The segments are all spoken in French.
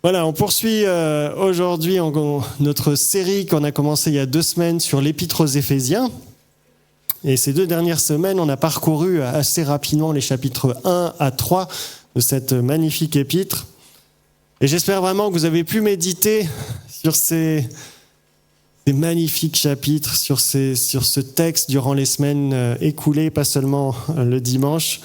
Voilà, on poursuit aujourd'hui notre série qu'on a commencée il y a 2 semaines sur l'Épître aux Éphésiens. Et ces 2 dernières semaines, on a parcouru assez rapidement les chapitres 1 à 3 de cette magnifique épître. Et j'espère vraiment que vous avez pu méditer sur ces magnifiques chapitres, sur ce texte durant les semaines écoulées, pas seulement le dimanche.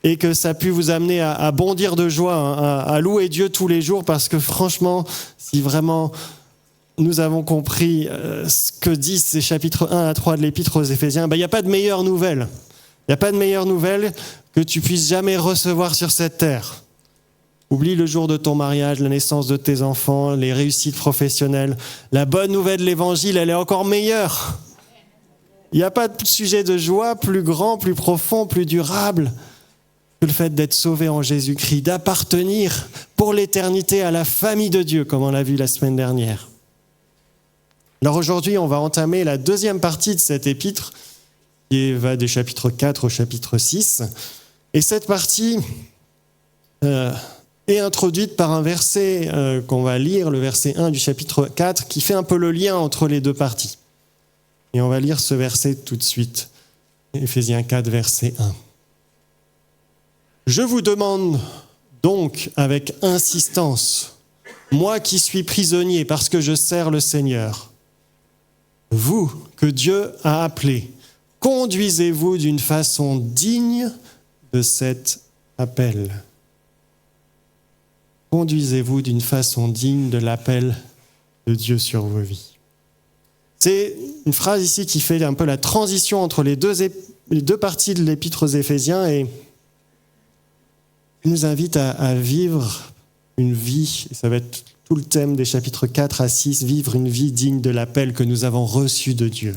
Et que ça a pu vous amener à bondir de joie, à louer Dieu tous les jours, parce que franchement, si vraiment nous avons compris ce que disent ces chapitres 1 à 3 de l'Épître aux Éphésiens, il n'y a pas de meilleure nouvelle. Il n'y a pas de meilleure nouvelle que tu puisses jamais recevoir sur cette terre. Oublie le jour de ton mariage, la naissance de tes enfants, les réussites professionnelles. La bonne nouvelle de l'Évangile, elle est encore meilleure. Il n'y a pas de sujet de joie plus grand, plus profond, plus durable que le fait d'être sauvé en Jésus-Christ, d'appartenir pour l'éternité à la famille de Dieu, comme on l'a vu la semaine dernière. Alors aujourd'hui, on va entamer la 2e partie de cette épître, qui va des chapitres 4 au chapitre 6. Et cette partie est introduite par un verset qu'on va lire, le verset 1 du chapitre 4, qui fait un peu le lien entre les 2 parties. Et on va lire ce verset tout de suite, Éphésiens 4, verset 1. Je vous demande donc avec insistance, moi qui suis prisonnier parce que je sers le Seigneur, vous que Dieu a appelé, conduisez-vous d'une façon digne de cet appel. Conduisez-vous d'une façon digne de l'appel de Dieu sur vos vies. C'est une phrase ici qui fait un peu la transition entre les deux parties de l'Épître aux Éphésiens et il nous invite à vivre une vie, et ça va être tout le thème des chapitres 4 à 6, vivre une vie digne de l'appel que nous avons reçu de Dieu.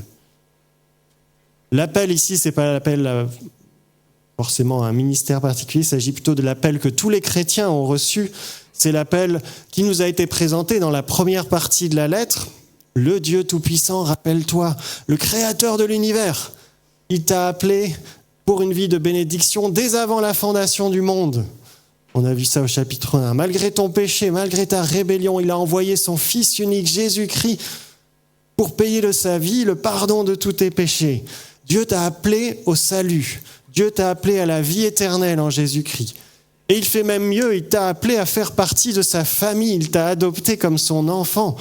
L'appel ici, ce n'est pas l'appel forcément à un ministère particulier, il s'agit plutôt de l'appel que tous les chrétiens ont reçu. C'est l'appel qui nous a été présenté dans la première partie de la lettre. Le Dieu Tout-Puissant, rappelle-toi, le Créateur de l'univers, il t'a appelé pour une vie de bénédiction dès avant la fondation du monde. On a vu ça au chapitre 1. Malgré ton péché, malgré ta rébellion, il a envoyé son Fils unique, Jésus-Christ, pour payer de sa vie le pardon de tous tes péchés. Dieu t'a appelé au salut. Dieu t'a appelé à la vie éternelle en Jésus-Christ. Et il fait même mieux, il t'a appelé à faire partie de sa famille. Il t'a adopté comme son enfant.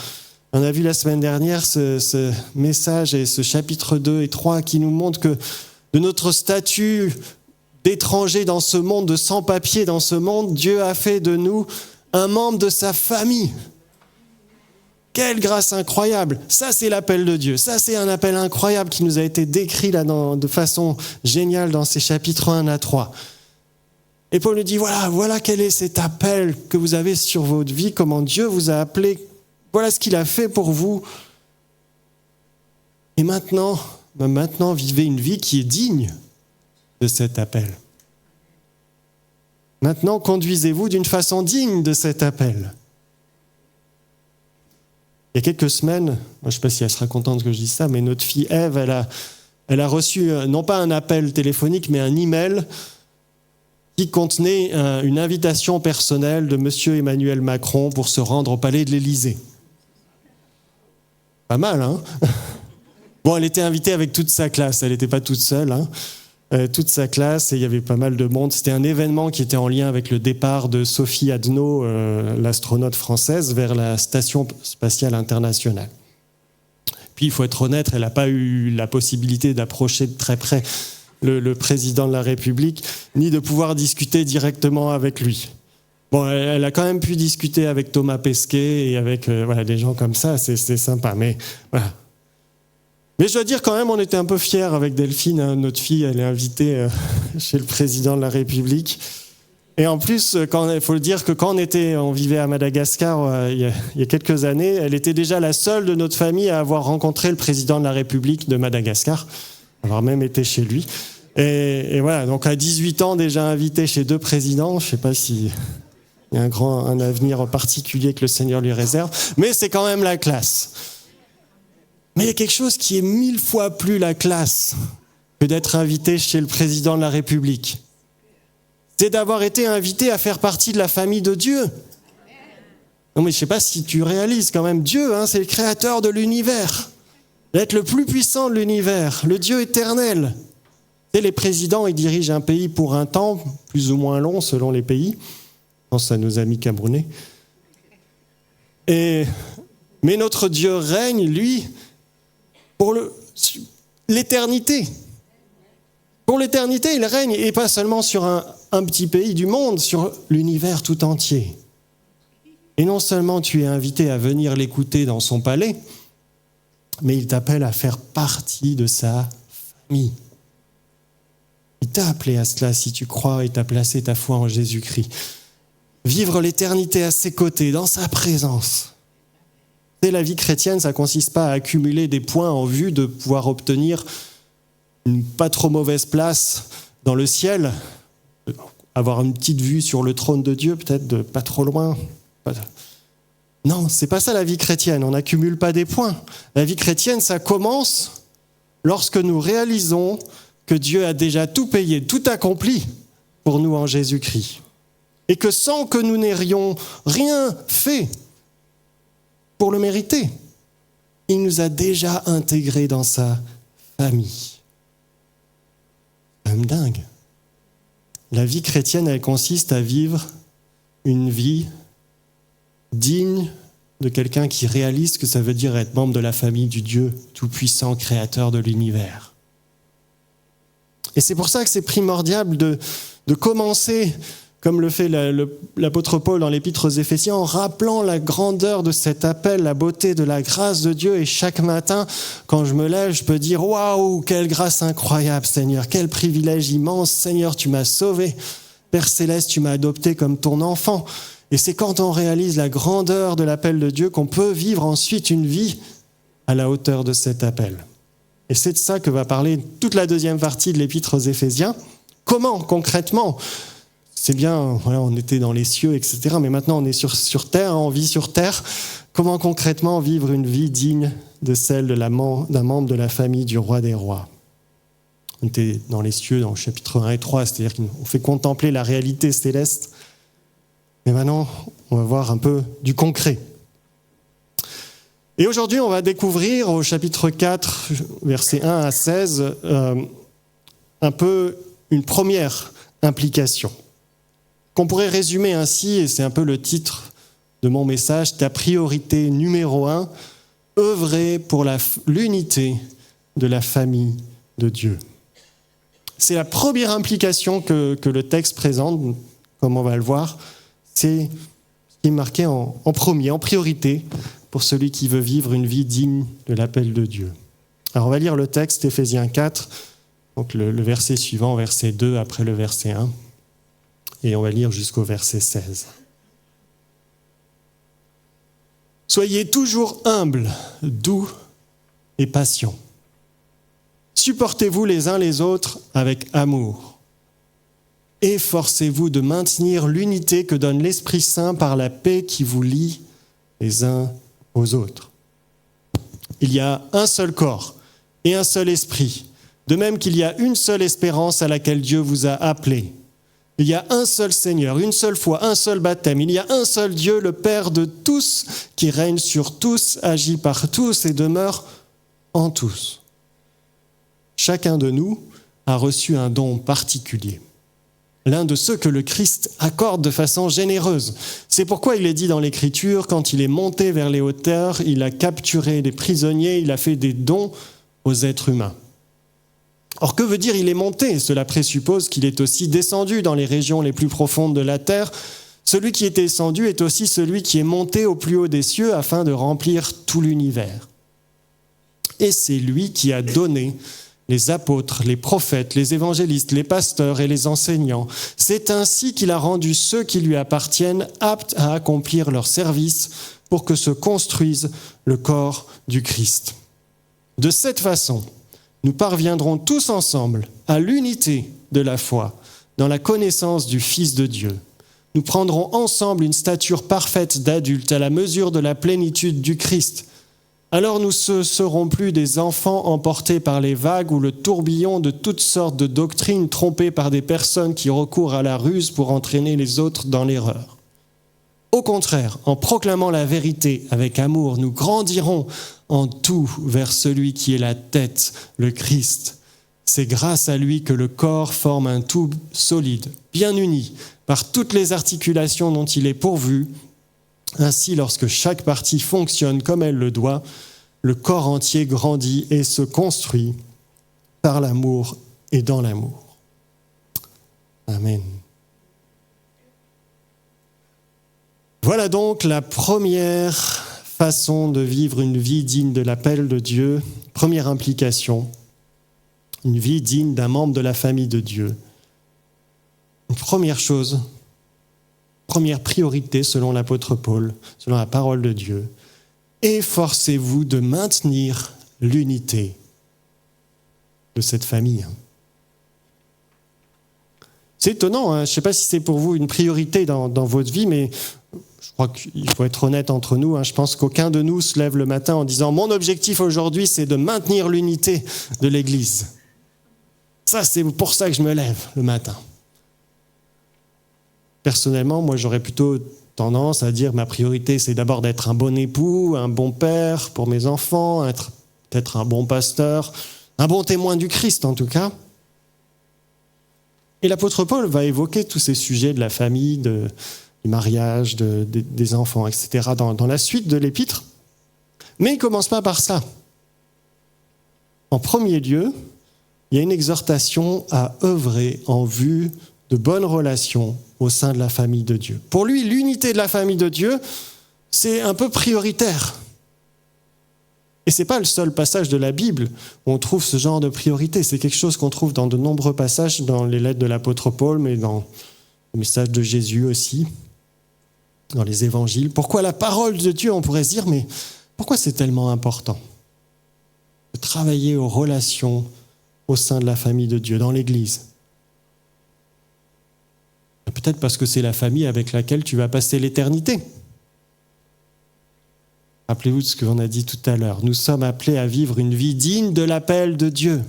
On a vu la semaine dernière ce message et ce chapitre 2 et 3 qui nous montrent que de notre statut d'étranger dans ce monde, de sans-papiers dans ce monde, Dieu a fait de nous un membre de sa famille. Quelle grâce incroyable! Ça, c'est l'appel de Dieu. Ça, c'est un appel incroyable qui nous a été décrit là de façon géniale dans ces chapitres 1 à 3. Et Paul nous dit, voilà quel est cet appel que vous avez sur votre vie, comment Dieu vous a appelé, voilà ce qu'il a fait pour vous. Et maintenant, vivez une vie qui est digne de cet appel. Maintenant, conduisez-vous d'une façon digne de cet appel. Il y a quelques semaines, moi, je ne sais pas si elle sera contente que je dise ça, mais notre fille Ève, elle a reçu non pas un appel téléphonique, mais un email qui contenait une invitation personnelle de M. Emmanuel Macron pour se rendre au palais de l'Élysée. Pas mal, hein? Bon, elle était invitée avec toute sa classe, elle n'était pas toute seule, hein. Toute sa classe, et il y avait pas mal de monde. C'était un événement qui était en lien avec le départ de Sophie Adno, l'astronaute française, vers la Station spatiale internationale. Puis, il faut être honnête, elle n'a pas eu la possibilité d'approcher de très près le président de la République, ni de pouvoir discuter directement avec lui. Bon, elle a quand même pu discuter avec Thomas Pesquet et avec des gens comme ça, c'est sympa, mais voilà. Mais je dois dire quand même, on était un peu fiers avec Delphine, hein, notre fille, elle est invitée chez le président de la République. Et en plus, il faut le dire que quand on vivait à Madagascar il y a quelques années, elle était déjà la seule de notre famille à avoir rencontré le président de la République de Madagascar, avoir même été chez lui. Et voilà, donc à 18 ans déjà invitée chez 2 présidents, je ne sais pas s'il y a un avenir particulier que le Seigneur lui réserve, mais c'est quand même la classe. Mais il y a quelque chose qui est 1000 fois plus la classe que d'être invité chez le président de la République. C'est d'avoir été invité à faire partie de la famille de Dieu. Non mais je ne sais pas si tu réalises quand même, Dieu, c'est le créateur de l'univers. D'être le plus puissant de l'univers, le Dieu éternel. Et les présidents, ils dirigent un pays pour un temps, plus ou moins long selon les pays. Je pense à nos amis camerounais. Mais notre Dieu règne, lui, pour l'éternité. Pour l'éternité, il règne, et pas seulement sur un petit pays du monde, sur l'univers tout entier. Et non seulement tu es invité à venir l'écouter dans son palais, mais il t'appelle à faire partie de sa famille. Il t'a appelé à cela si tu crois et t'as placé ta foi en Jésus-Christ. Vivre l'éternité à ses côtés, dans sa présence. Et la vie chrétienne, ça ne consiste pas à accumuler des points en vue de pouvoir obtenir une pas trop mauvaise place dans le ciel, avoir une petite vue sur le trône de Dieu, peut-être de pas trop loin. Non, c'est pas ça la vie chrétienne, on n'accumule pas des points. La vie chrétienne, ça commence lorsque nous réalisons que Dieu a déjà tout payé, tout accompli pour nous en Jésus-Christ. Et que sans que nous n'ayons rien fait pour le mériter, il nous a déjà intégrés dans sa famille. C'est même dingue. La vie chrétienne, elle consiste à vivre une vie digne de quelqu'un qui réalise ce que ça veut dire être membre de la famille du Dieu tout-puissant, créateur de l'univers. Et c'est pour ça que c'est primordial de commencer, comme le fait l'apôtre Paul dans l'épître aux Éphésiens, en rappelant la grandeur de cet appel, la beauté de la grâce de Dieu. Et chaque matin, quand je me lève, je peux dire « Waouh, quelle grâce incroyable, Seigneur, quel privilège immense, Seigneur, tu m'as sauvé. Père Céleste, tu m'as adopté comme ton enfant. » Et c'est quand on réalise la grandeur de l'appel de Dieu qu'on peut vivre ensuite une vie à la hauteur de cet appel. Et c'est de ça que va parler toute la deuxième partie de l'épître aux Éphésiens. Comment, concrètement ? C'est bien, voilà, on était dans les cieux, etc. Mais maintenant, on est sur terre, on vit sur terre. Comment, concrètement, vivre une vie digne de celle d'un membre de la famille du roi des rois ? On était dans les cieux, dans le chapitre 1 et 3, c'est-à-dire qu'on fait contempler la réalité céleste. Mais maintenant, on va voir un peu du concret. Et aujourd'hui, on va découvrir au chapitre 4, versets 1 à 16, un peu une première implication, qu'on pourrait résumer ainsi, et c'est un peu le titre de mon message, ta priorité numéro 1, œuvrer pour l'unité de la famille de Dieu. C'est la première implication que le texte présente, comme on va le voir. C'est ce qui est marqué en premier, en priorité, pour celui qui veut vivre une vie digne de l'appel de Dieu. Alors on va lire le texte, Éphésiens 4, donc le verset suivant, verset 2 après le verset 1, et on va lire jusqu'au verset 16. Soyez toujours humbles, doux et patients. Supportez-vous les uns les autres avec amour. Efforcez-vous de maintenir l'unité que donne l'Esprit Saint par la paix qui vous lie les uns aux autres. Il y a un seul corps et un seul esprit, de même qu'il y a une seule espérance à laquelle Dieu vous a appelés. Il y a un seul Seigneur, une seule foi, un seul baptême. Il y a un seul Dieu, le Père de tous, qui règne sur tous, agit par tous et demeure en tous. Chacun de nous a reçu un don particulier. L'un de ceux que le Christ accorde de façon généreuse. C'est pourquoi il est dit dans l'Écriture, quand il est monté vers les hauteurs, il a capturé des prisonniers, il a fait des dons aux êtres humains. Or, que veut dire il est monté ? Cela présuppose qu'il est aussi descendu dans les régions les plus profondes de la terre. Celui qui est descendu est aussi celui qui est monté au plus haut des cieux afin de remplir tout l'univers. Et c'est lui qui a donné les apôtres, les prophètes, les évangélistes, les pasteurs et les enseignants. C'est ainsi qu'il a rendu ceux qui lui appartiennent aptes à accomplir leur service pour que se construise le corps du Christ. De cette façon, nous parviendrons tous ensemble à l'unité de la foi dans la connaissance du Fils de Dieu. Nous prendrons ensemble une stature parfaite d'adulte à la mesure de la plénitude du Christ. Alors nous ne serons plus des enfants emportés par les vagues ou le tourbillon de toutes sortes de doctrines trompées par des personnes qui recourent à la ruse pour entraîner les autres dans l'erreur. Au contraire, en proclamant la vérité avec amour, nous grandirons en tout vers celui qui est la tête, le Christ. C'est grâce à lui que le corps forme un tout solide, bien uni, par toutes les articulations dont il est pourvu. Ainsi, lorsque chaque partie fonctionne comme elle le doit, le corps entier grandit et se construit par l'amour et dans l'amour. Amen. Voilà donc la première façon de vivre une vie digne de l'appel de Dieu. Première implication, une vie digne d'un membre de la famille de Dieu. Une première chose, première priorité selon l'apôtre Paul, selon la parole de Dieu. Efforcez-vous de maintenir l'unité de cette famille. C'est étonnant, hein? Je ne sais pas si c'est pour vous une priorité dans votre vie, mais je crois qu'il faut être honnête entre nous. Hein. Je pense qu'aucun de nous se lève le matin en disant « Mon objectif aujourd'hui, c'est de maintenir l'unité de l'Église. » Ça, c'est pour ça que je me lève le matin. Personnellement, moi, j'aurais plutôt tendance à dire ma priorité, c'est d'abord d'être un bon époux, un bon père pour mes enfants, être peut-être un bon pasteur, un bon témoin du Christ en tout cas. Et l'apôtre Paul va évoquer tous ces sujets de la famille, du mariage, des enfants, etc. dans la suite de l'épître. Mais il ne commence pas par ça. En premier lieu, il y a une exhortation à œuvrer en vue de bonnes relations au sein de la famille de Dieu. Pour lui, l'unité de la famille de Dieu, c'est un peu prioritaire. Et ce n'est pas le seul passage de la Bible où on trouve ce genre de priorité. C'est quelque chose qu'on trouve dans de nombreux passages dans les lettres de l'apôtre Paul, mais dans le message de Jésus aussi, dans les évangiles. Pourquoi la parole de Dieu, on pourrait se dire, mais pourquoi c'est tellement important de travailler aux relations au sein de la famille de Dieu, dans l'Église? Peut-être parce que c'est la famille avec laquelle tu vas passer l'éternité. Rappelez-vous de ce qu'on a dit tout à l'heure. Nous sommes appelés à vivre une vie digne de l'appel de Dieu.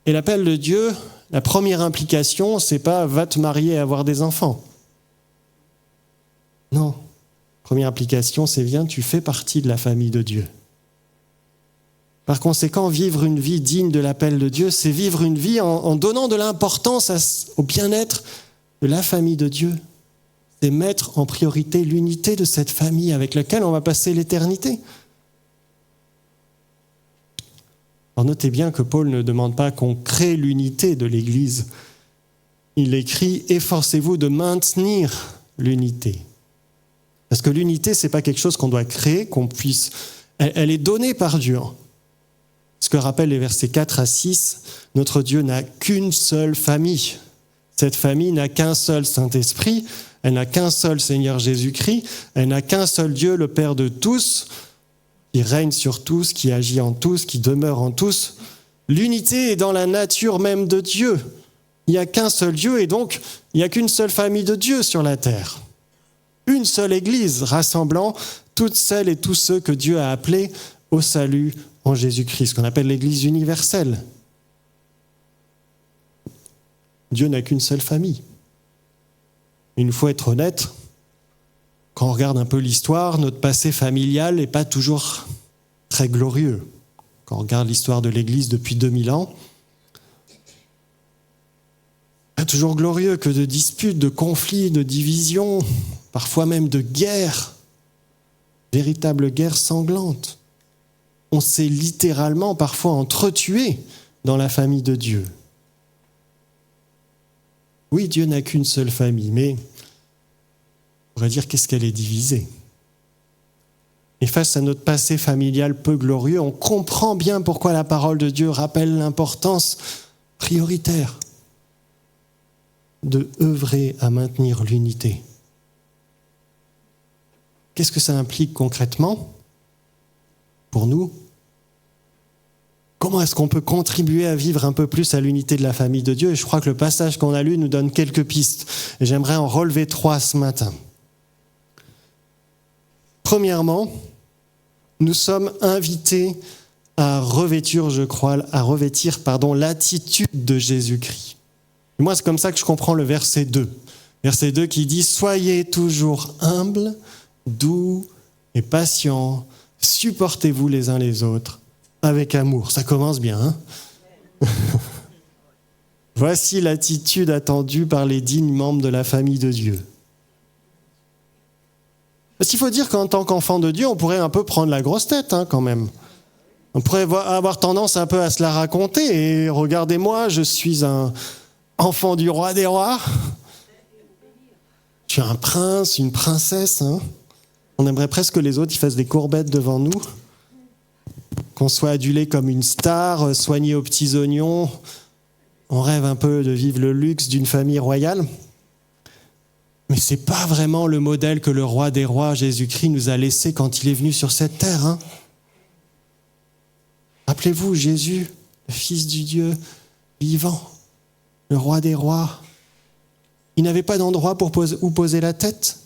Et l'appel de Dieu, la première implication, c'est pas « va te marier et avoir des enfants ». Non. Première implication, c'est « viens, tu fais partie de la famille de Dieu ». Par conséquent, vivre une vie digne de l'appel de Dieu, c'est vivre une vie en donnant de l'importance au bien-être de la famille de Dieu. C'est mettre en priorité l'unité de cette famille avec laquelle on va passer l'éternité. Alors notez bien que Paul ne demande pas qu'on crée l'unité de l'Église. Il écrit « Efforcez-vous de maintenir l'unité ». Parce que l'unité, ce n'est pas quelque chose qu'on doit créer, qu'on puisse... Elle est donnée par Dieu. Ce que rappellent les versets 4 à 6, notre Dieu n'a qu'une seule famille. Cette famille n'a qu'un seul Saint-Esprit, elle n'a qu'un seul Seigneur Jésus-Christ, elle n'a qu'un seul Dieu, le Père de tous, qui règne sur tous, qui agit en tous, qui demeure en tous. L'unité est dans la nature même de Dieu. Il n'y a qu'un seul Dieu et donc il n'y a qu'une seule famille de Dieu sur la terre. Une seule Église rassemblant toutes celles et tous ceux que Dieu a appelés au salut en Jésus-Christ, ce qu'on appelle l'Église universelle. Dieu n'a qu'une seule famille. Il faut être honnête, quand on regarde un peu l'histoire, notre passé familial n'est pas toujours très glorieux. Quand on regarde l'histoire de l'Église depuis 2000 ans, pas toujours glorieux que de disputes, de conflits, de divisions, parfois même de guerres, véritables guerres sanglantes. On s'est littéralement parfois entretués dans la famille de Dieu. Oui, Dieu n'a qu'une seule famille, mais on pourrait dire qu'est-ce qu'elle est divisée. Et face à notre passé familial peu glorieux, on comprend bien pourquoi la parole de Dieu rappelle l'importance prioritaire de œuvrer à maintenir l'unité. Qu'est-ce que ça implique concrètement pour nous? Comment est-ce qu'on peut contribuer à vivre un peu plus à l'unité de la famille de Dieu? Et je crois que le passage qu'on a lu nous donne quelques pistes. Et j'aimerais en relever 3 ce matin. Premièrement, nous sommes invités à revêtir, l'attitude de Jésus-Christ. Et moi, c'est comme ça que je comprends le verset 2. Verset 2 qui dit « Soyez toujours humbles, doux et patients, supportez-vous les uns les autres avec amour. » Ça commence bien, hein? Voici l'attitude attendue par les dignes membres de la famille de Dieu. Parce qu'il faut dire qu'en tant qu'enfant de Dieu, on pourrait un peu prendre la grosse tête, hein, quand même. On pourrait avoir tendance un peu à se la raconter. Et regardez-moi, je suis un enfant du roi des rois. Je suis un prince, une princesse. Hein. On aimerait presque que les autres ils fassent des courbettes devant nous. Qu'on soit adulé comme une star, soigné aux petits oignons. On rêve un peu de vivre le luxe d'une famille royale. Mais ce n'est pas vraiment le modèle que le roi des rois, Jésus-Christ, nous a laissé quand il est venu sur cette terre. Hein. Rappelez-vous, Jésus, le Fils du Dieu vivant, le roi des rois. Il n'avait pas d'endroit où poser la tête.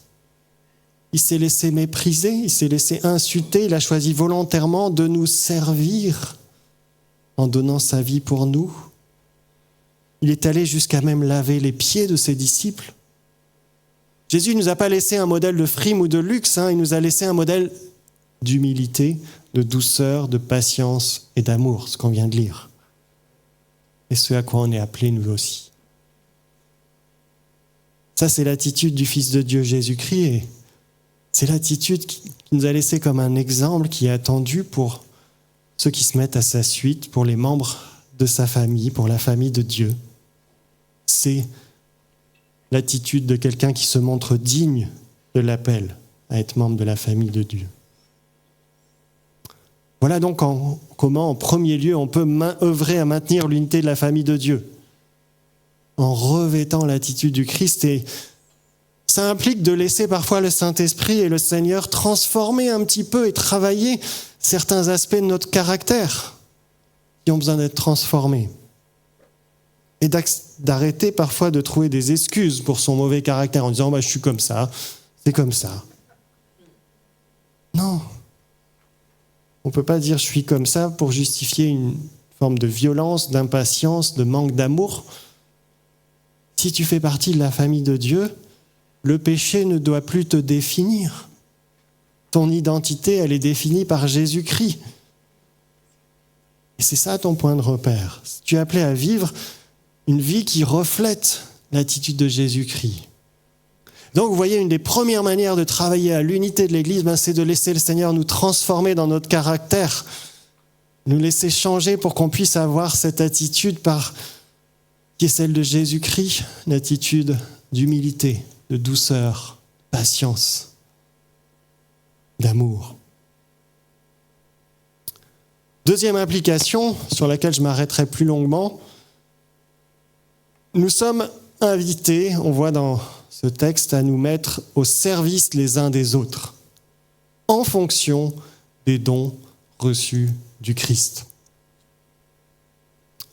Il s'est laissé mépriser, il s'est laissé insulter, il a choisi volontairement de nous servir en donnant sa vie pour nous. Il est allé jusqu'à même laver les pieds de ses disciples. Jésus ne nous a pas laissé un modèle de frime ou de luxe, hein, il nous a laissé un modèle d'humilité, de douceur, de patience et d'amour, ce qu'on vient de lire. Et ce à quoi on est appelés nous aussi. Ça, c'est l'attitude du Fils de Dieu Jésus-Christ et c'est l'attitude qui nous a laissé comme un exemple qui est attendu pour ceux qui se mettent à sa suite, pour les membres de sa famille, pour la famille de Dieu. C'est l'attitude de quelqu'un qui se montre digne de l'appel à être membre de la famille de Dieu. Voilà donc comment, en premier lieu, on peut œuvrer à maintenir l'unité de la famille de Dieu, en revêtant l'attitude du Christ. Et ça implique de laisser parfois le Saint-Esprit et le Seigneur transformer un petit peu et travailler certains aspects de notre caractère qui ont besoin d'être transformés. Et d'arrêter parfois de trouver des excuses pour son mauvais caractère en disant « je suis comme ça, c'est comme ça ». Non. On ne peut pas dire « je suis comme ça » pour justifier une forme de violence, d'impatience, de manque d'amour. Si tu fais partie de la famille de Dieu, le péché ne doit plus te définir. Ton identité, elle est définie par Jésus-Christ. Et c'est ça ton point de repère. Tu es appelé à vivre une vie qui reflète l'attitude de Jésus-Christ. Donc, vous voyez, une des premières manières de travailler à l'unité de l'Église, c'est de laisser le Seigneur nous transformer dans notre caractère, nous laisser changer pour qu'on puisse avoir cette attitude qui est celle de Jésus-Christ, l'attitude d'humilité, de douceur, de patience, d'amour. Deuxième implication, sur laquelle je m'arrêterai plus longuement, nous sommes invités, on voit dans ce texte, à nous mettre au service les uns des autres, en fonction des dons reçus du Christ.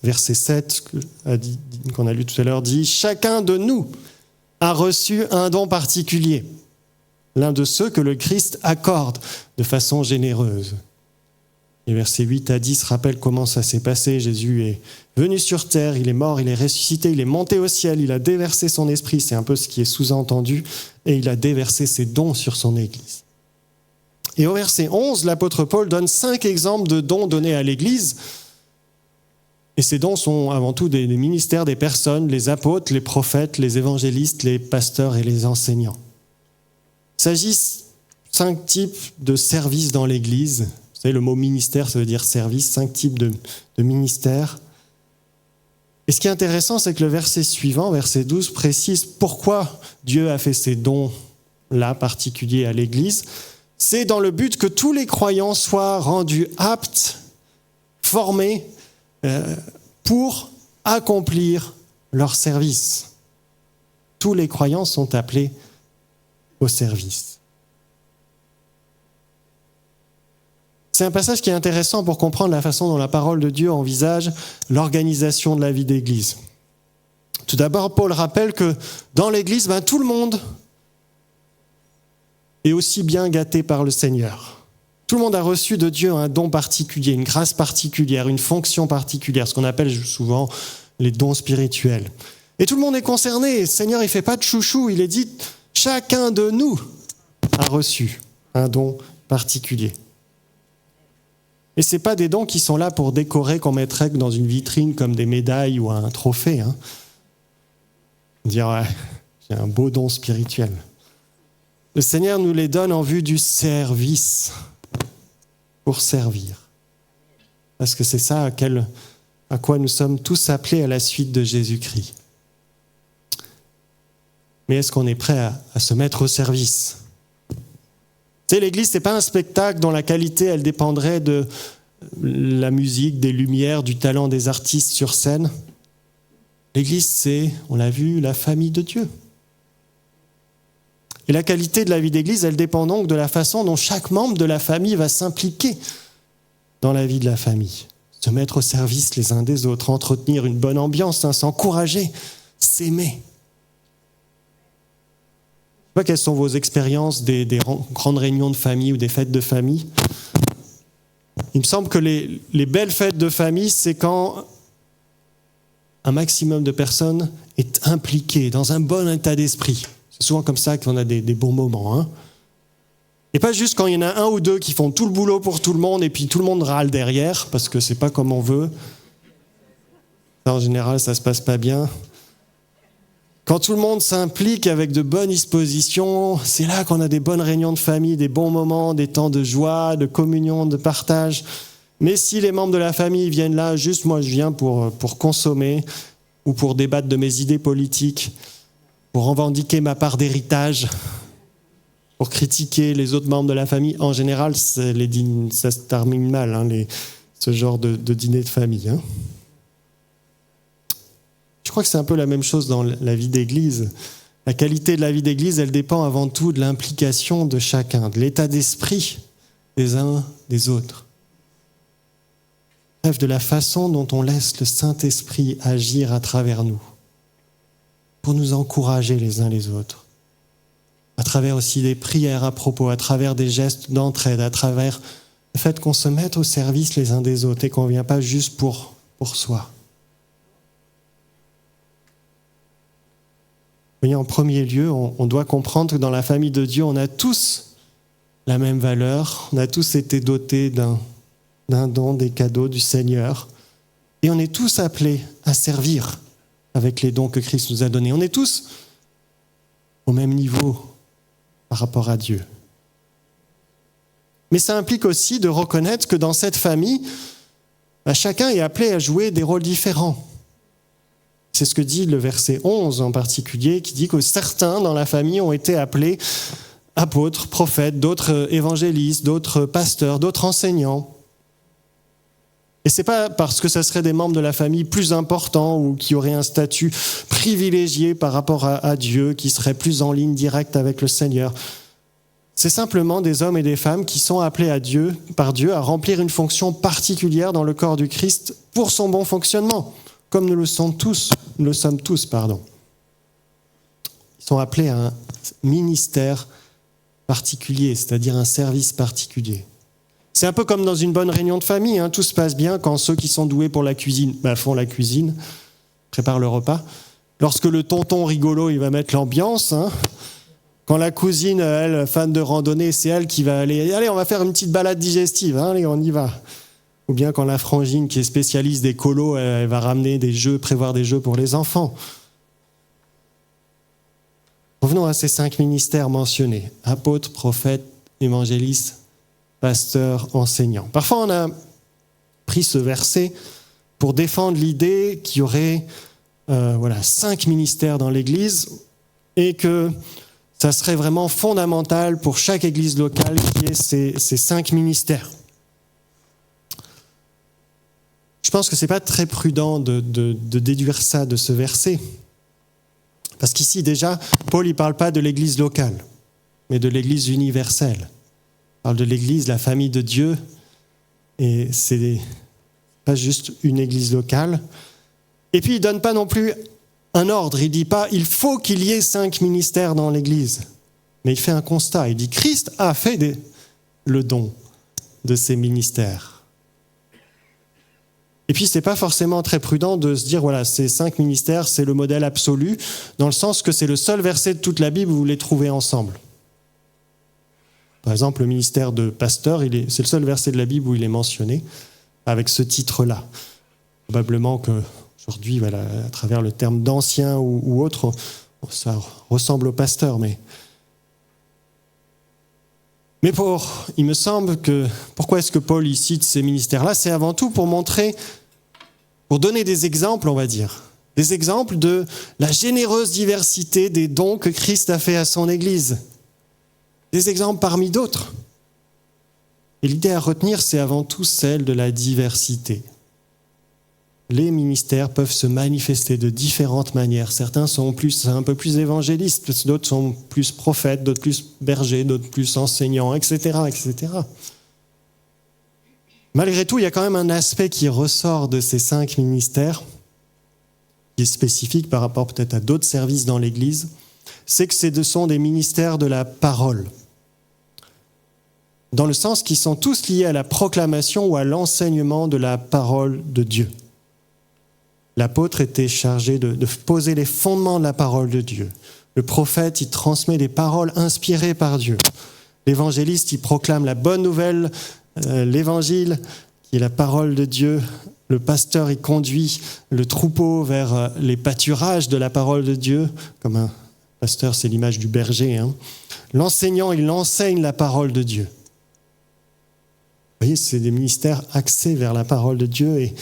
Verset 7, qu'on a lu tout à l'heure, dit « Chacun de nous a reçu un don particulier, l'un de ceux que le Christ accorde de façon généreuse. » Et versets 8 à 10 rappellent comment ça s'est passé. Jésus est venu sur terre, il est mort, il est ressuscité, il est monté au ciel, il a déversé son esprit, c'est un peu ce qui est sous-entendu, et il a déversé ses dons sur son Église. Et au verset 11, l'apôtre Paul donne 5 exemples de dons donnés à l'Église. Et ces dons sont avant tout des ministères des personnes, les apôtres, les prophètes, les évangélistes, les pasteurs et les enseignants. Il s'agit 5 types de services dans l'Église. Vous savez, le mot ministère, ça veut dire service, 5 types de ministères. Et ce qui est intéressant, c'est que le verset suivant, verset 12, précise pourquoi Dieu a fait ces dons-là particuliers à l'Église. C'est dans le but que tous les croyants soient rendus aptes, formés, pour accomplir leur service. Tous les croyants sont appelés au service. C'est un passage qui est intéressant pour comprendre la façon dont la parole de Dieu envisage l'organisation de la vie d'Église. Tout d'abord, Paul rappelle que dans l'Église, tout le monde est aussi bien gâté par le Seigneur. Tout le monde a reçu de Dieu un don particulier, une grâce particulière, une fonction particulière, ce qu'on appelle souvent les dons spirituels. Et tout le monde est concerné. Le Seigneur, il ne fait pas de chouchou. Il est dit, chacun de nous a reçu un don particulier. Et ce n'est pas des dons qui sont là pour décorer, qu'on mettrait dans une vitrine comme des médailles ou un trophée. Dire, ouais, j'ai un beau don spirituel. Le Seigneur nous les donne en vue du service, pour servir. Parce que c'est ça à quoi nous sommes tous appelés à la suite de Jésus-Christ. Mais est-ce qu'on est prêt à se mettre au service ? Tu sais, l'Église, ce n'est pas un spectacle dont la qualité, elle dépendrait de la musique, des lumières, du talent des artistes sur scène. L'Église, c'est, on l'a vu, la famille de Dieu. Et la qualité de la vie d'Église, elle dépend donc de la façon dont chaque membre de la famille va s'impliquer dans la vie de la famille. Se mettre au service les uns des autres, entretenir une bonne ambiance, s'encourager, s'aimer. Je ne sais pas quelles sont vos expériences des grandes réunions de famille ou des fêtes de famille. Il me semble que les belles fêtes de famille, c'est quand un maximum de personnes est impliqué dans un bon état d'esprit. C'est souvent comme ça qu'on a des bons moments. Et pas juste quand il y en a un ou deux qui font tout le boulot pour tout le monde et puis tout le monde râle derrière parce que c'est pas comme on veut. En général, ça se passe pas bien. Quand tout le monde s'implique avec de bonnes dispositions, c'est là qu'on a des bonnes réunions de famille, des bons moments, des temps de joie, de communion, de partage. Mais si les membres de la famille viennent là, juste moi je viens pour consommer ou pour débattre de mes idées politiques, pour revendiquer ma part d'héritage, pour critiquer les autres membres de la famille, en général, ça se termine mal, ce genre de dîner de famille. Je crois que c'est un peu la même chose dans la vie d'église. La qualité de la vie d'église, elle dépend avant tout de l'implication de chacun, de l'état d'esprit des uns des autres. Bref, de la façon dont on laisse le Saint-Esprit agir à travers nous, pour nous encourager les uns les autres, à travers aussi des prières à propos, à travers des gestes d'entraide, à travers le fait qu'on se mette au service les uns des autres et qu'on ne vient pas juste pour soi. Vous voyez, en premier lieu, on doit comprendre que dans la famille de Dieu, on a tous la même valeur, on a tous été dotés d'un don, des cadeaux du Seigneur, et on est tous appelés à servir avec les dons que Christ nous a donnés. On est tous au même niveau par rapport à Dieu. Mais ça implique aussi de reconnaître que dans cette famille, chacun est appelé à jouer des rôles différents. C'est ce que dit le verset 11 en particulier, qui dit que certains dans la famille ont été appelés apôtres, prophètes, d'autres évangélistes, d'autres pasteurs, d'autres enseignants. Et ce n'est pas parce que ça serait des membres de la famille plus importants ou qui auraient un statut privilégié par rapport à Dieu, qui seraient plus en ligne directe avec le Seigneur. C'est simplement des hommes et des femmes qui sont appelés par Dieu à remplir une fonction particulière dans le corps du Christ pour son bon fonctionnement, comme nous le sommes tous. Ils sont appelés à un ministère particulier, c'est-à-dire un service particulier. C'est un peu comme dans une bonne réunion de famille, tout se passe bien quand ceux qui sont doués pour la cuisine font la cuisine, préparent le repas. Lorsque le tonton rigolo, il va mettre l'ambiance, quand la cousine, elle, fan de randonnée, c'est elle qui va allez, on va faire une petite balade digestive, allez, on y va. Ou bien quand la frangine, qui est spécialiste des colos, elle va ramener des jeux, prévoir des jeux pour les enfants. Revenons à ces 5 ministères mentionnés, apôtres, prophètes, évangélistes, pasteurs, enseignants. Parfois, on a pris ce verset pour défendre l'idée qu'il y aurait 5 ministères dans l'Église et que ça serait vraiment fondamental pour chaque Église locale qu'il y ait ces 5 ministères. Je pense que ce n'est pas très prudent de déduire ça de ce verset. Parce qu'ici, déjà, Paul ne parle pas de l'Église locale, mais de l'Église universelle. Il parle de l'Église, la famille de Dieu, et c'est pas juste une Église locale. Et puis, il ne donne pas non plus un ordre. Il ne dit pas « il faut qu'il y ait 5 ministères dans l'Église ». Mais il fait un constat. Il dit « Christ a fait le don de ces ministères ». Et puis, c'est pas forcément très prudent de se dire, voilà, ces 5 ministères, c'est le modèle absolu, dans le sens que c'est le seul verset de toute la Bible où vous les trouvez ensemble. Par exemple, le ministère de pasteur, c'est le seul verset de la Bible où il est mentionné, avec ce titre-là. Probablement qu'aujourd'hui, voilà, à travers le terme d'ancien ou autre, ça ressemble au pasteur, mais il me semble que, pourquoi est-ce que Paul y cite ces ministères-là? C'est avant tout pour donner des exemples, on va dire. Des exemples de la généreuse diversité des dons que Christ a fait à son Église. Des exemples parmi d'autres. Et l'idée à retenir, c'est avant tout celle de la diversité. Les ministères peuvent se manifester de différentes manières. Certains sont un peu plus évangélistes, d'autres sont plus prophètes, d'autres plus bergers, d'autres plus enseignants, etc., etc. Malgré tout, il y a quand même un aspect qui ressort de ces 5 ministères, qui est spécifique par rapport peut-être à d'autres services dans l'Église, c'est que ce sont des ministères de la parole. Dans le sens qu'ils sont tous liés à la proclamation ou à l'enseignement de la parole de Dieu. L'apôtre était chargé de poser les fondements de la parole de Dieu. Le prophète, il transmet des paroles inspirées par Dieu. L'évangéliste, il proclame la bonne nouvelle, l'évangile, qui est la parole de Dieu. Le pasteur, il conduit le troupeau vers les pâturages de la parole de Dieu. Comme un pasteur, c'est l'image du berger. Hein. L'enseignant, il enseigne la parole de Dieu. Vous voyez, c'est des ministères axés vers la parole de Dieu. Et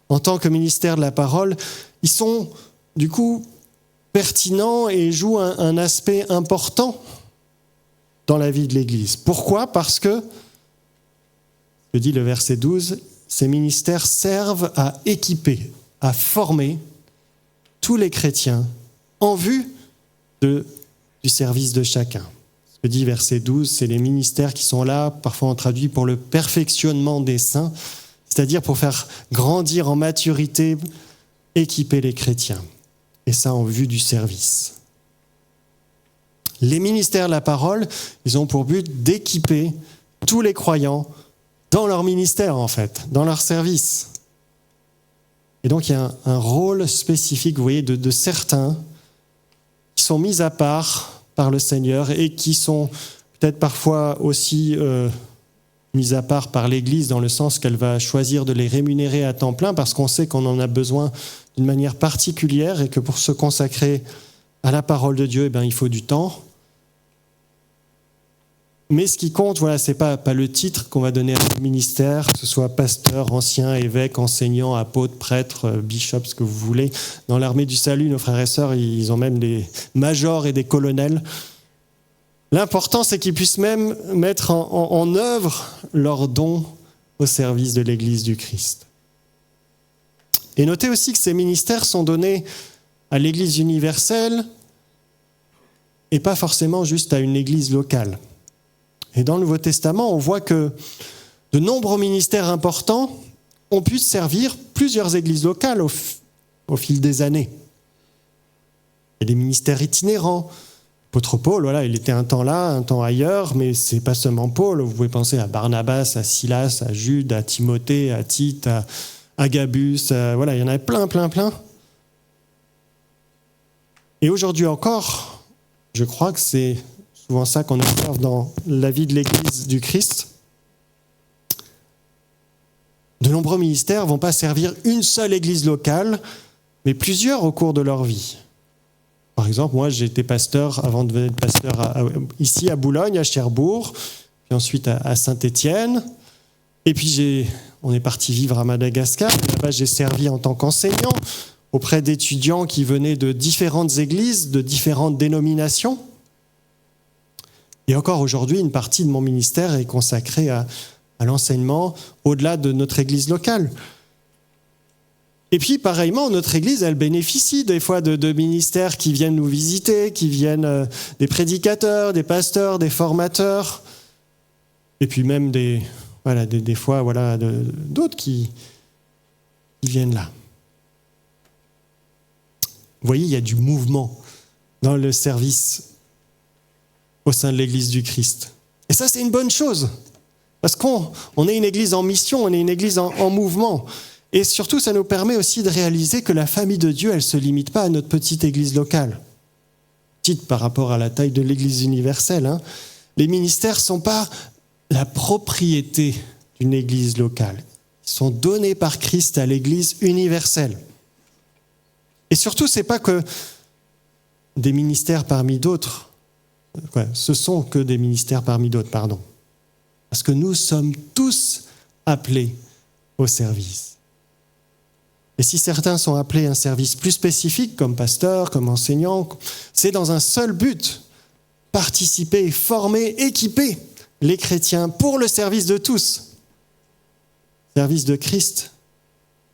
en tant que ministère de la parole, ils sont du coup pertinents et jouent un aspect important dans la vie de l'Église. Pourquoi ? Parce que, je dis le verset 12, ces ministères servent à équiper, à former tous les chrétiens en vue du service de chacun. Ce que dit verset 12, c'est les ministères qui sont là, parfois on traduit pour le perfectionnement des saints, c'est-à-dire pour faire grandir en maturité, équiper les chrétiens. Et ça en vue du service. Les ministères de la parole, ils ont pour but d'équiper tous les croyants dans leur ministère, en fait, dans leur service. Et donc, il y a un rôle spécifique, vous voyez, de certains qui sont mis à part par le Seigneur et qui sont peut-être parfois aussi mis à part par l'Église dans le sens qu'elle va choisir de les rémunérer à temps plein parce qu'on sait qu'on en a besoin d'une manière particulière et que pour se consacrer à la parole de Dieu, il faut du temps. Mais ce qui compte, voilà, c'est pas le titre qu'on va donner à un ministère, que ce soit pasteur, ancien, évêque, enseignant, apôtre, prêtre, bishop, ce que vous voulez. Dans l'armée du salut, nos frères et sœurs, ils ont même des majors et des colonels. L'important, c'est qu'ils puissent même mettre en œuvre leurs dons au service de l'Église du Christ. Et notez aussi que ces ministères sont donnés à l'Église universelle et pas forcément juste à une Église locale. Et dans le Nouveau Testament, on voit que de nombreux ministères importants ont pu servir plusieurs églises locales au fil des années. Il y a des ministères itinérants. L'apôtre Paul, voilà, il était un temps là, un temps ailleurs, mais c'est pas seulement Paul. Vous pouvez penser à Barnabas, à Silas, à Jude, à Timothée, à Tite, à Agabus. Voilà, il y en avait plein. Et aujourd'hui encore, je crois que c'est souvent ça qu'on observe dans la vie de l'Église du Christ. De nombreux ministères ne vont pas servir une seule église locale, mais plusieurs au cours de leur vie. Par exemple, moi, j'ai été pasteur avant de devenir pasteur ici à Boulogne, à Cherbourg, puis ensuite à Saint-Étienne. Et puis, on est parti vivre à Madagascar. Là-bas, j'ai servi en tant qu'enseignant auprès d'étudiants qui venaient de différentes églises, de différentes dénominations. Et encore aujourd'hui, une partie de mon ministère est consacrée à l'enseignement au-delà de notre église locale. Et puis, pareillement, notre église, elle bénéficie des fois de ministères qui viennent nous visiter, qui viennent des prédicateurs, des pasteurs, des formateurs, et puis même des fois d'autres qui viennent là. Vous voyez, il y a du mouvement dans le service au sein de l'Église du Christ. Et ça, c'est une bonne chose. Parce qu'on est une Église en mission, on est une Église en mouvement. Et surtout, ça nous permet aussi de réaliser que la famille de Dieu, elle ne se limite pas à notre petite église locale. Petite par rapport à la taille de l'église universelle, hein. Les ministères ne sont pas la propriété d'une église locale. Ils sont donnés par Christ à l'église universelle. Et surtout, ce n'est pas que des ministères parmi d'autres. Ce sont que des ministères parmi d'autres, pardon. Parce que nous sommes tous appelés au service. Et si certains sont appelés à un service plus spécifique, comme pasteur, comme enseignant, c'est dans un seul but, participer, former, équiper les chrétiens pour le service de tous. Service de Christ,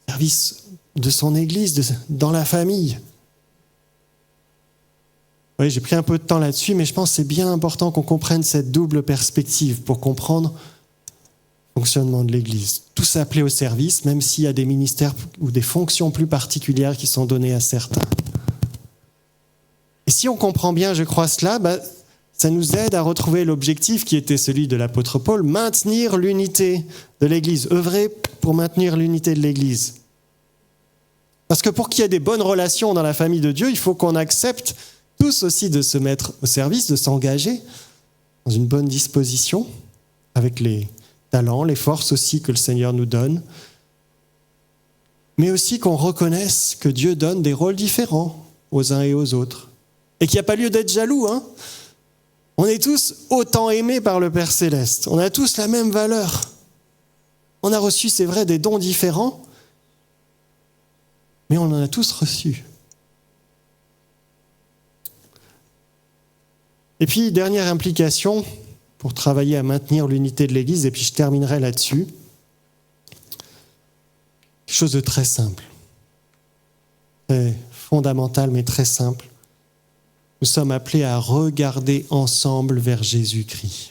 service de son Église, dans la famille. Oui, j'ai pris un peu de temps là-dessus, mais je pense que c'est bien important qu'on comprenne cette double perspective pour comprendre le fonctionnement de l'Église. Tous appelés au service, même s'il y a des ministères ou des fonctions plus particulières qui sont données à certains. Et si on comprend bien, je crois, cela, ça nous aide à retrouver l'objectif qui était celui de l'apôtre Paul, maintenir l'unité de l'Église, œuvrer pour maintenir l'unité de l'Église. Parce que pour qu'il y ait des bonnes relations dans la famille de Dieu, il faut qu'on accepte tous aussi de se mettre au service, de s'engager dans une bonne disposition, avec les talents, les forces aussi que le Seigneur nous donne, mais aussi qu'on reconnaisse que Dieu donne des rôles différents aux uns et aux autres, et qu'il n'y a pas lieu d'être jaloux, hein. On est tous autant aimés par le Père Céleste. On a tous la même valeur. On a reçu, c'est vrai, des dons différents, mais on en a tous reçu. Et puis, dernière implication pour travailler à maintenir l'unité de l'Église, et puis je terminerai là-dessus. Quelque chose de très simple. Très fondamental, mais très simple. Nous sommes appelés à regarder ensemble vers Jésus-Christ.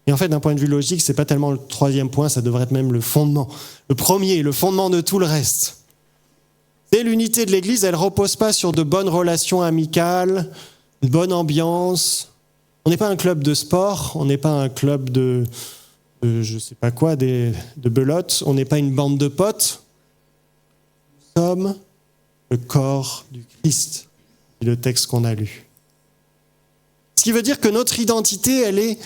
Et en fait, d'un point de vue logique, ce n'est pas tellement le troisième point, ça devrait être même le fondement. Le premier, le fondement de tout le reste. Et l'unité de l'Église, elle ne repose pas sur de bonnes relations amicales, une bonne ambiance. On n'est pas un club de sport, on n'est pas un club de je ne sais pas quoi, de belote, on n'est pas une bande de potes. Nous sommes le corps du Christ, c'est le texte qu'on a lu. Ce qui veut dire que notre identité, elle est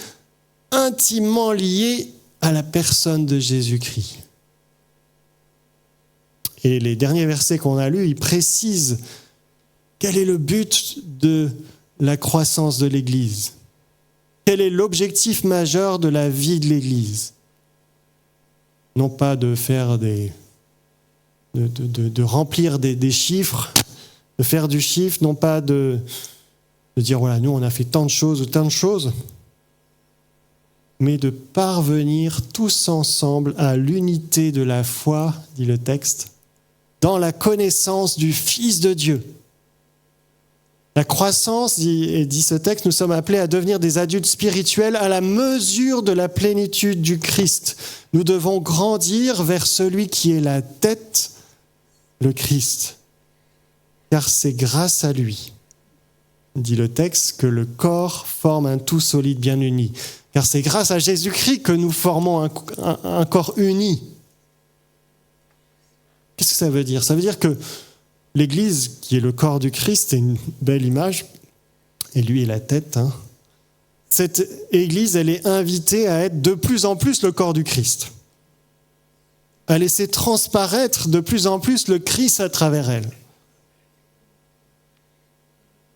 intimement liée à la personne de Jésus-Christ. Et les derniers versets qu'on a lus, ils précisent quel est le but de la croissance de l'Église. Quel est l'objectif majeur de la vie de l'Église? Non pas de faire de remplir des chiffres, de faire du chiffre, non pas de dire voilà, nous on a fait tant de choses ou tant de choses, mais de parvenir tous ensemble à l'unité de la foi, dit le texte, dans la connaissance du Fils de Dieu. La croissance, dit ce texte, nous sommes appelés à devenir des adultes spirituels à la mesure de la plénitude du Christ. Nous devons grandir vers celui qui est la tête, le Christ. Car c'est grâce à lui, dit le texte, que le corps forme un tout solide bien uni. Car c'est grâce à Jésus-Christ que nous formons un corps uni. Qu'est-ce que ça veut dire? Ça veut dire que l'Église, qui est le corps du Christ, c'est une belle image, et lui est la tête. Hein. Cette Église, elle est invitée à être de plus en plus le corps du Christ, à laisser transparaître de plus en plus le Christ à travers elle.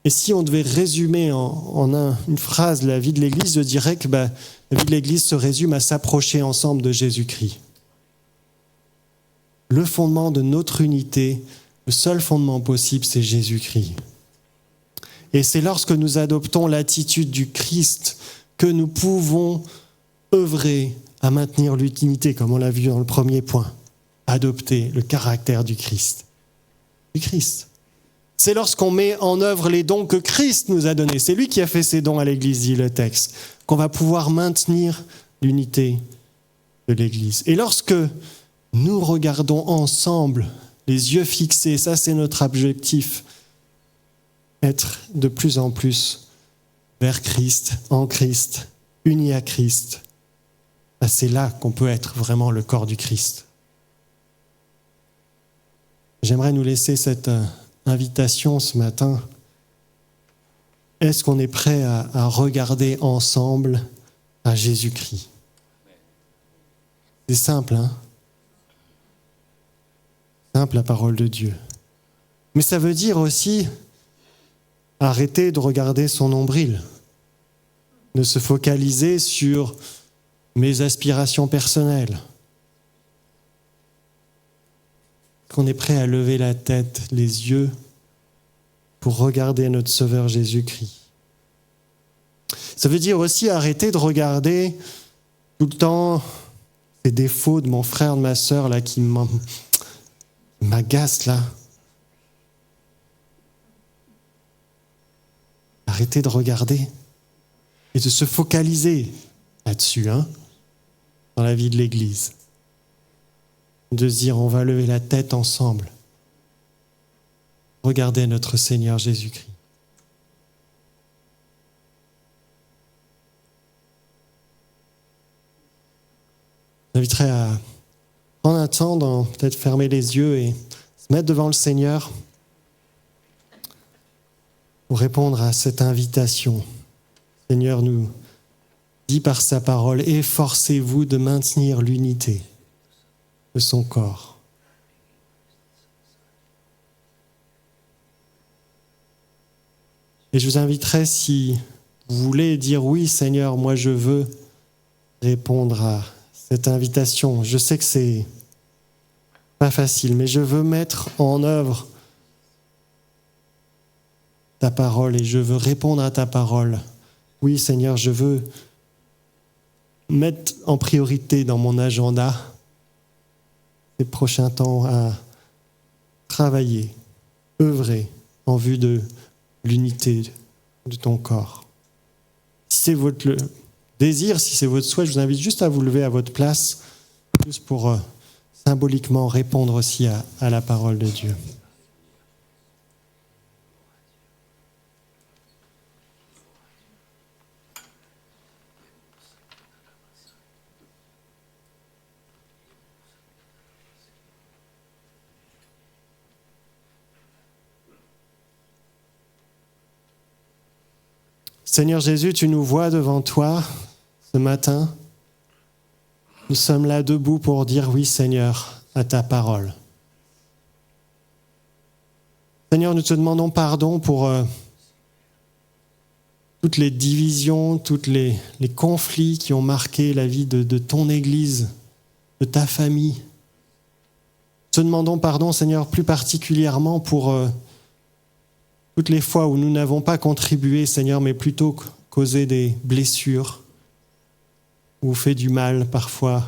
Et si on devait résumer en une phrase la vie de l'Église, je dirais que la vie de l'Église se résume à s'approcher ensemble de Jésus-Christ. Le fondement de notre unité, le seul fondement possible, c'est Jésus-Christ. Et c'est lorsque nous adoptons l'attitude du Christ que nous pouvons œuvrer à maintenir l'unité, comme on l'a vu dans le premier point. Adopter le caractère du Christ. Du Christ. C'est lorsqu'on met en œuvre les dons que Christ nous a donnés. C'est lui qui a fait ces dons à l'Église, dit le texte, qu'on va pouvoir maintenir l'unité de l'Église. Et lorsque nous regardons ensemble, les yeux fixés, ça c'est notre objectif, être de plus en plus vers Christ, en Christ, unis à Christ, c'est là qu'on peut être vraiment le corps du Christ. J'aimerais nous laisser cette invitation ce matin. Est-ce qu'on est prêt à regarder ensemble à Jésus-Christ? C'est simple, hein? Simple, la parole de Dieu. Mais ça veut dire aussi arrêter de regarder son nombril, de se focaliser sur mes aspirations personnelles. Qu'on est prêt à lever la tête, les yeux, pour regarder notre Sauveur Jésus-Christ. Ça veut dire aussi arrêter de regarder tout le temps les défauts de mon frère, de ma sœur, là, qui m'agacent, là. Arrêter de regarder et de se focaliser là-dessus, hein, dans la vie de l'Église. De se dire, on va lever la tête ensemble. Regardez notre Seigneur Jésus-Christ. J'inviterai à prendre un temps, peut-être fermer les yeux et se mettre devant le Seigneur pour répondre à cette invitation. Le Seigneur nous dit par sa parole, efforcez-vous de maintenir l'unité de son corps. Et je vous inviterai, si vous voulez dire oui, Seigneur, moi je veux répondre à cette invitation. Je sais que c'est pas facile, mais je veux mettre en œuvre ta parole et je veux répondre à ta parole. Oui, Seigneur, je veux mettre en priorité dans mon agenda ces prochains temps à travailler, œuvrer en vue de l'unité de ton corps. Si c'est votre désir, si c'est votre souhait, je vous invite juste à vous lever à votre place, juste pour symboliquement répondre aussi à la parole de Dieu. Seigneur Jésus, tu nous vois devant toi ce matin. Nous sommes là debout pour dire oui, Seigneur, à ta parole. Seigneur, nous te demandons pardon pour toutes les divisions, tous les conflits qui ont marqué la vie de ton Église, de ta famille. Nous te demandons pardon, Seigneur, plus particulièrement pour toutes les fois où nous n'avons pas contribué, Seigneur, mais plutôt causé des blessures ou fait du mal parfois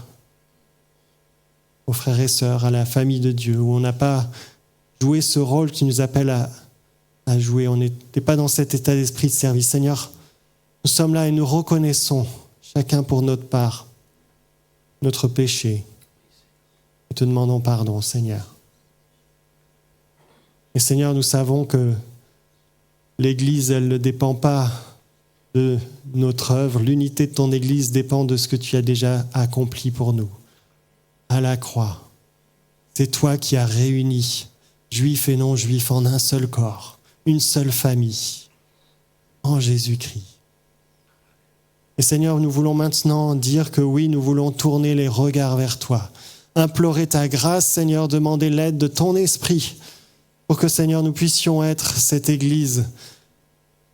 aux frères et sœurs, à la famille de Dieu, où on n'a pas joué ce rôle qui nous appelle à jouer. On n'était pas dans cet état d'esprit de service. Seigneur, nous sommes là et nous reconnaissons, chacun pour notre part, notre péché. Nous te demandons pardon, Seigneur. Et Seigneur, nous savons que l'Église, elle ne dépend pas de notre œuvre. L'unité de ton Église dépend de ce que tu as déjà accompli pour nous. À la croix, c'est toi qui as réuni juifs et non-juifs en un seul corps, une seule famille, en Jésus-Christ. Et Seigneur, nous voulons maintenant dire que oui, nous voulons tourner les regards vers toi, implorer ta grâce, Seigneur, demander l'aide de ton esprit, pour que, Seigneur, nous puissions être cette Église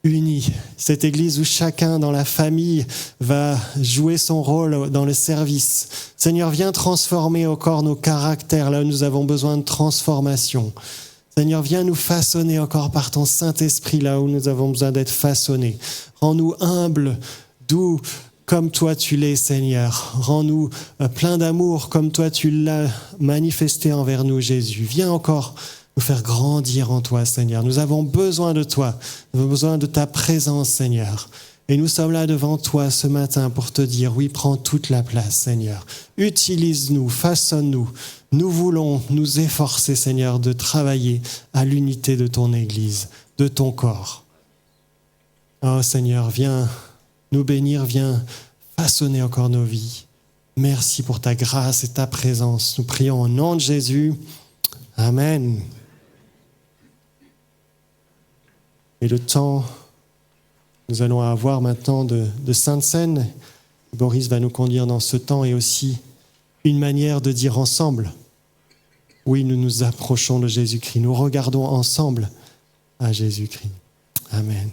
unie, cette Église où chacun dans la famille va jouer son rôle dans le service. Seigneur, viens transformer encore nos caractères, là où nous avons besoin de transformation. Seigneur, viens nous façonner encore par ton Saint-Esprit, là où nous avons besoin d'être façonnés. Rends-nous humbles, doux, comme toi tu l'es, Seigneur. Rends-nous plein d'amour, comme toi tu l'as manifesté envers nous, Jésus. Viens encore nous faire grandir en toi, Seigneur. Nous avons besoin de toi, nous avons besoin de ta présence, Seigneur. Et nous sommes là devant toi ce matin pour te dire, oui, prends toute la place, Seigneur. Utilise-nous, façonne-nous. Nous voulons nous efforcer, Seigneur, de travailler à l'unité de ton Église, de ton corps. Oh, Seigneur, viens nous bénir, viens façonner encore nos vies. Merci pour ta grâce et ta présence. Nous prions au nom de Jésus. Amen. Et le temps, nous allons avoir maintenant de Sainte Seine. Boris va nous conduire dans ce temps et aussi une manière de dire ensemble. Oui, nous nous approchons de Jésus-Christ. Nous regardons ensemble à Jésus-Christ. Amen.